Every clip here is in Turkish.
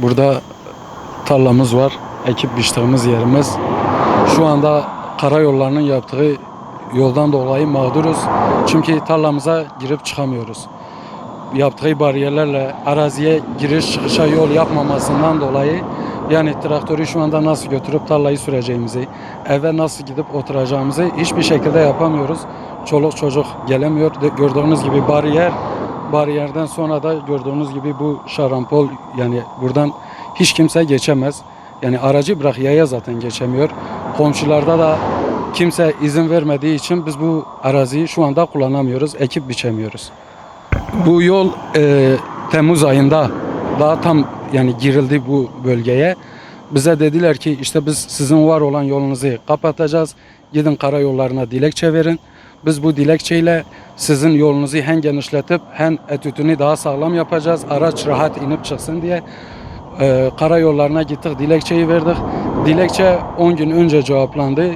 Burada tarlamız var, ekip biçtiğimiz yerimiz. Şu anda karayollarının yaptığı yoldan dolayı mağduruz. Çünkü tarlamıza girip çıkamıyoruz. Yaptığı bariyerlerle araziye giriş çıkışa yol yapmamasından dolayı, yani traktörü şu anda nasıl götürüp tarlayı süreceğimizi, eve nasıl gidip oturacağımızı hiçbir şekilde yapamıyoruz. Çoluk çocuk gelemiyor. Gördüğünüz gibi bariyerden sonra da gördüğünüz gibi bu şarampol, yani buradan hiç kimse geçemez. Yani aracı bırak yaya zaten geçemiyor. Komşularda da kimse izin vermediği için biz bu araziyi şu anda kullanamıyoruz, ekip biçemiyoruz. Bu yol Temmuz ayında daha tam yani girildi bu bölgeye. Bize dediler ki işte biz sizin var olan yolunuzu kapatacağız. Gidin karayollarına dilekçe verin. Biz bu dilekçeyle sizin yolunuzu hem genişletip hem etütünü daha sağlam yapacağız. Araç rahat inip çıksın diye karayollarına gittik, dilekçeyi verdik. Dilekçe 10 gün önce cevaplandı.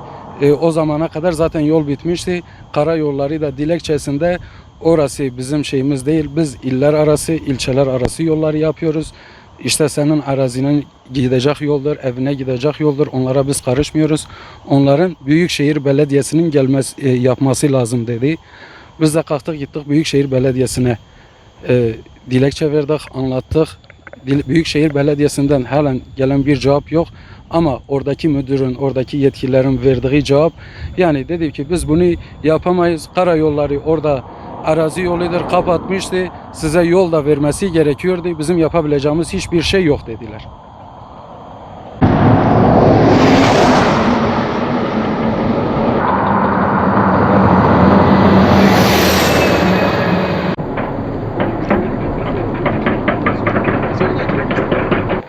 O zamana kadar zaten yol bitmişti. Karayolları da dilekçesinde orası bizim şeyimiz değil. Biz iller arası, ilçeler arası yolları yapıyoruz. İşte senin arazinin gidecek yoldur, evine gidecek yoldur. Onlara biz karışmıyoruz. Onların Büyükşehir Belediyesi'nin yapması lazım dedi. Biz de kalktık gittik Büyükşehir Belediyesi'ne dilekçe verdik, anlattık. Büyükşehir Belediyesi'nden halen gelen bir cevap yok. Ama oradaki müdürün, oradaki yetkililerin verdiği cevap, yani dedi ki biz bunu yapamayız. Karayolları orada arazi yoludur, kapatmıştı. Size yol da vermesi gerekiyordu. Bizim yapabileceğimiz hiçbir şey yok dediler.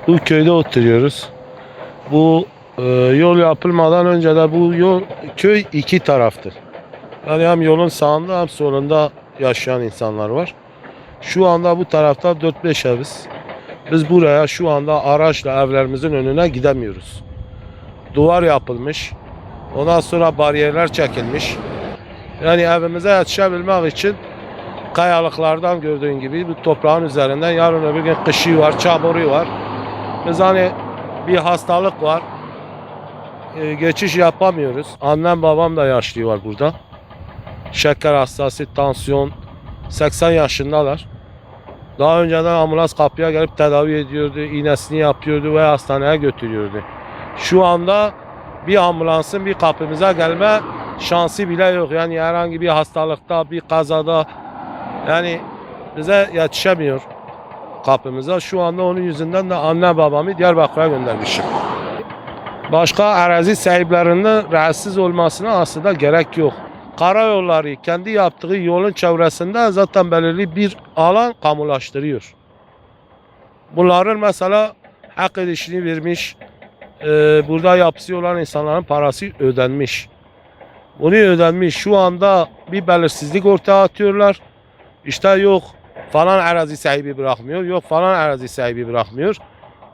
Bu köyde oturuyoruz. Bu yol yapılmadan önce de bu köy iki taraftır. Yani hem yolun sağında hem solunda yaşayan insanlar var. Şu anda bu tarafta 4-5 eviz. Biz buraya şu anda araçla evlerimizin önüne gidemiyoruz. Duvar yapılmış. Ondan sonra bariyerler çekilmiş. Yani evimize yetişebilmek için kayalıklardan gördüğün gibi bu toprağın üzerinden yarın öbür gün kışı var, çamuru var. Biz hani bir hastalık var. Geçiş yapamıyoruz. Annem babam da yaşlı var burada. Şeker hastası, tansiyon, 80 yaşındalar. Daha önceden ambulans kapıya gelip tedavi ediyordu, iğnesini yapıyordu ve hastaneye götürüyordu. Şu anda bir ambulansın bir kapımıza gelme şansı bile yok. Yani herhangi bir hastalıkta, bir kazada yani bize yetişemiyor kapımıza. Şu anda onun yüzünden de anne babamı Diyarbakır'a göndermişim. Başka arazi sahiplerinin rahatsız olmasına aslında gerek yok. Karayolları kendi yaptığı yolun çevresinde zaten belirli bir alan kamulaştırıyor. Bunların mesela hak edişini vermiş, burada yapısı olan insanların parası ödenmiş. Bunu ödenmiş. Şu anda bir belirsizlik ortaya atıyorlar. İşte yok falan arazi sahibi bırakmıyor, yok falan arazi sahibi bırakmıyor.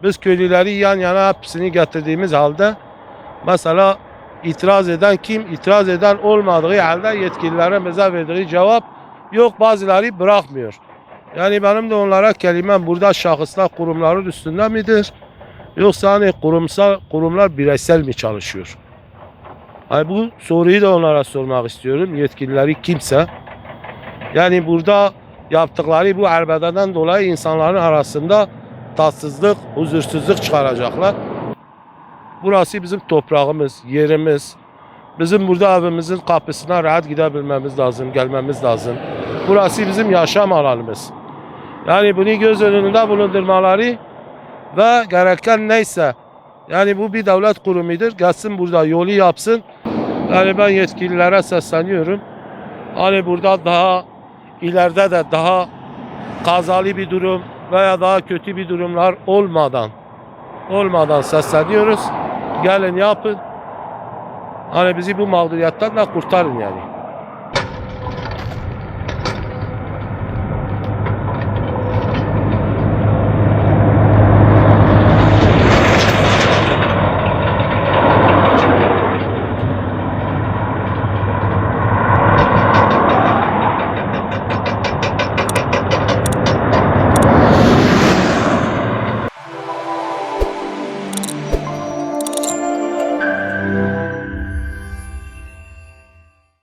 Biz köylüleri yan yana hepsini getirdiğimiz halde mesela itiraz eden kim? İtiraz eden olmadığı halde yetkililerin bize verdiği cevap yok, bazıları bırakmıyor. Yani benim de onlara kelimem burada şahıslar kurumların üstünde midir? Yoksa hani kurumlar bireysel mi çalışıyor? Yani bu soruyu da onlara sormak istiyorum. Yetkilileri kimse. Yani burada yaptıkları bu arbededen dolayı insanların arasında tatsızlık, huzursuzluk çıkaracaklar. Burası bizim toprağımız, yerimiz. Bizim burada evimizin kapısına rahat gidebilmemiz lazım, gelmemiz lazım. Burası bizim yaşam alanımız. Yani bunu göz önünde bulundurmaları ve gereken neyse, yani bu bir devlet kurumudur, gelsin burada yolu yapsın. Yani ben yetkililere sesleniyorum. Hani burada daha ileride de daha kazalı bir durum veya daha kötü bir durumlar olmadan sesleniyoruz. Gelin yapın. Hani bizi bu mağduriyetten de kurtarın yani.